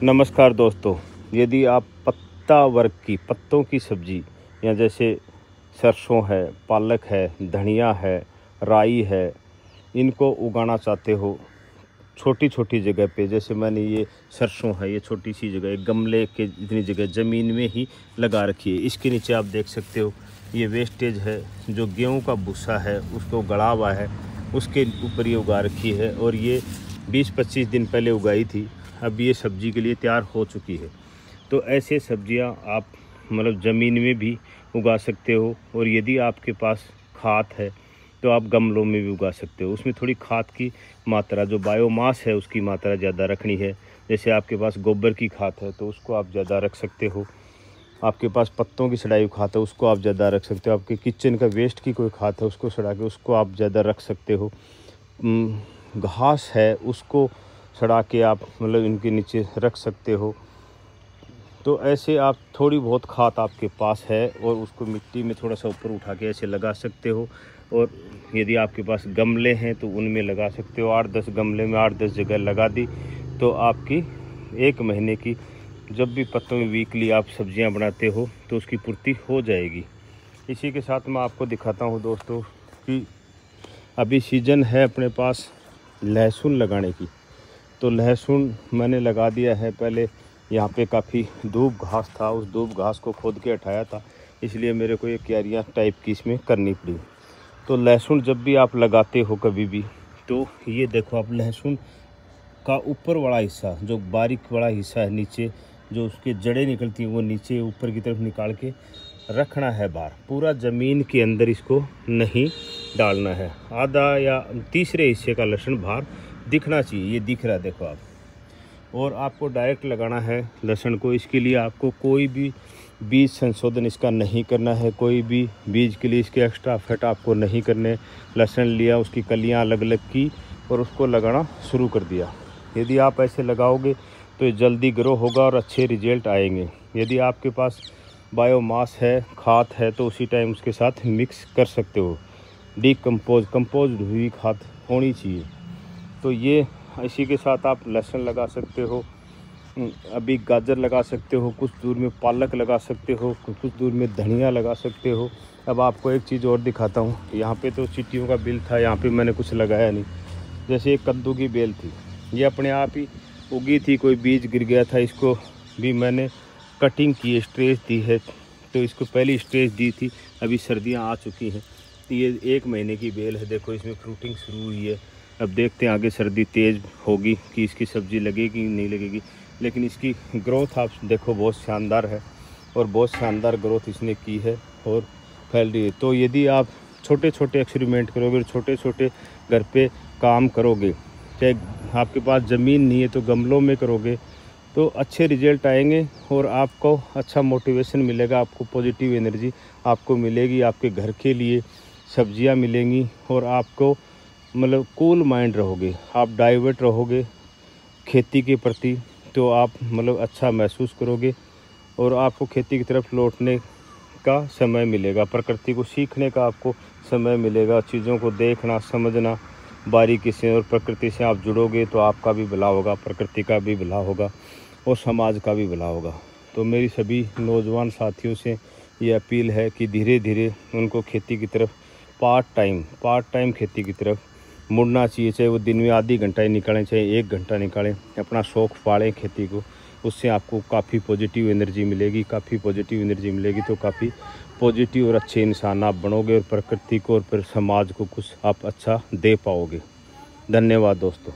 नमस्कार दोस्तों, यदि आप पत्ता वर्ग की पत्तों की सब्ज़ी या जैसे सरसों है, पालक है, धनिया है, राई है, इनको उगाना चाहते हो छोटी-छोटी जगह पे, जैसे मैंने ये सरसों है, ये छोटी सी जगह, एक गमले के इतनी जगह ज़मीन में ही लगा रखी है। इसके नीचे आप देख सकते हो ये वेस्टेज है, जो गेहूँ का भूसा है उसको गड़ा हुआ है, उसके ऊपर ये उगा रखी है और ये 20-25 दिन पहले उगाई थी। अब ये सब्ज़ी के लिए तैयार हो चुकी है। तो ऐसे सब्जियां आप मतलब ज़मीन में भी उगा सकते हो, और यदि आपके पास खाद है तो आप गमलों में भी उगा सकते हो। उसमें थोड़ी खाद की मात्रा, जो बायोमास है उसकी मात्रा ज़्यादा रखनी है। जैसे आपके पास गोबर की खाद है तो उसको आप ज़्यादा रख सकते हो, आपके पास पत्तों की सड़ाई हुई खाद है उसको आप ज़्यादा रख सकते हो, आपके किचन का वेस्ट की कोई खाद है उसको सड़ा के उसको आप ज़्यादा रख सकते हो। घास है उसको सड़ा के आप मतलब इनके नीचे रख सकते हो। तो ऐसे आप थोड़ी बहुत खाद आपके पास है और उसको मिट्टी में थोड़ा सा ऊपर उठा के ऐसे लगा सकते हो। और यदि आपके पास गमले हैं तो उनमें लगा सकते हो। 8-10 गमले में 8-10 जगह लगा दी तो आपकी 1 महीने की, जब भी पत्तों में वीकली आप सब्जियां बनाते हो तो उसकी पूर्ति हो जाएगी। इसी के साथ मैं आपको दिखाता हूं दोस्तों कि अभी सीज़न है अपने पास लहसुन लगाने की। तो लहसुन मैंने लगा दिया है। पहले यहाँ पे काफ़ी दूब घास था, उस दूब घास को खोद के हटाया था, इसलिए मेरे को ये क्यारियाँ टाइप की इसमें करनी पड़ी। तो लहसुन जब भी आप लगाते हो कभी भी, तो ये देखो आप लहसुन का ऊपर वाला हिस्सा, जो बारीक वाला हिस्सा है नीचे, जो उसकी जड़ें निकलती हैं वो नीचे ऊपर की तरफ निकाल के रखना है बाहर। पूरा ज़मीन के अंदर इसको नहीं डालना है। आधा या तीसरे हिस्से का लहसुन बाहर दिखना चाहिए। ये दिख रहा है देखो आप। और आपको डायरेक्ट लगाना है लहसुन को। इसके लिए आपको कोई भी बीज संशोधन इसका नहीं करना है, कोई भी बीज के लिए इसके एक्स्ट्रा एफर्ट आपको नहीं करने। लहसुन लिया, उसकी कलियां अलग अलग की और उसको लगाना शुरू कर दिया। यदि आप ऐसे लगाओगे तो ये जल्दी ग्रो होगा और अच्छे रिजल्ट आएंगे। यदि आपके पास बायोमास है, खाद है, तो उसी टाइम उसके साथ मिक्स कर सकते हो। कंपोज हुई खाद होनी चाहिए। तो ये इसी के साथ आप लहसुन लगा सकते हो, अभी गाजर लगा सकते हो, कुछ दूर में पालक लगा सकते हो, कुछ दूर में धनिया लगा सकते हो। अब आपको एक चीज़ और दिखाता हूँ। यहाँ पे तो चींटियों का बिल था, यहाँ पे मैंने कुछ लगाया नहीं। जैसे एक कद्दू की बेल थी, ये अपने आप ही उगी थी, कोई बीज गिर गया था, इसको भी मैंने कटिंग की, स्ट्रेच दी है। तो इसको पहली स्ट्रेच दी थी, अभी सर्दियाँ आ चुकी हैं, तो ये 1 महीने की बेल है। देखो इसमें फ्रूटिंग शुरू हुई है। अब देखते हैं आगे सर्दी तेज़ होगी कि इसकी सब्ज़ी लगेगी नहीं लगेगी, लेकिन इसकी ग्रोथ आप देखो बहुत शानदार है और बहुत शानदार ग्रोथ इसने की है और फैल रही है। तो यदि आप छोटे छोटे एक्सपेरिमेंट करोगे, छोटे छोटे घर पे काम करोगे, चाहे आपके पास ज़मीन नहीं है तो गमलों में करोगे, तो अच्छे रिजल्ट आएंगे और आपको अच्छा मोटिवेशन मिलेगा, आपको पॉजिटिव एनर्जी आपको मिलेगी, आपके घर के लिए सब्जियां मिलेंगी और आपको मतलब कूल माइंड रहोगे, आप डाइवर्ट रहोगे खेती के प्रति। तो आप मतलब अच्छा महसूस करोगे और आपको खेती की तरफ लौटने का समय मिलेगा, प्रकृति को सीखने का आपको समय मिलेगा, चीज़ों को देखना समझना बारीकी से। और प्रकृति से आप जुड़ोगे तो आपका भी भला होगा, प्रकृति का भी भला होगा और समाज का भी भला होगा। तो मेरी सभी नौजवान साथियों से ये अपील है कि धीरे धीरे उनको खेती की तरफ पार्ट टाइम खेती की तरफ मुड़ना चाहिए। चाहे वो दिन में आधी घंटा ही निकालें, चाहे 1 घंटा निकालें, अपना शौक़ पालें खेती को। उससे आपको काफ़ी पॉजिटिव एनर्जी मिलेगी, तो काफ़ी पॉजिटिव और अच्छे इंसान आप बनोगे और प्रकृति को और फिर समाज को कुछ आप अच्छा दे पाओगे। धन्यवाद दोस्तों।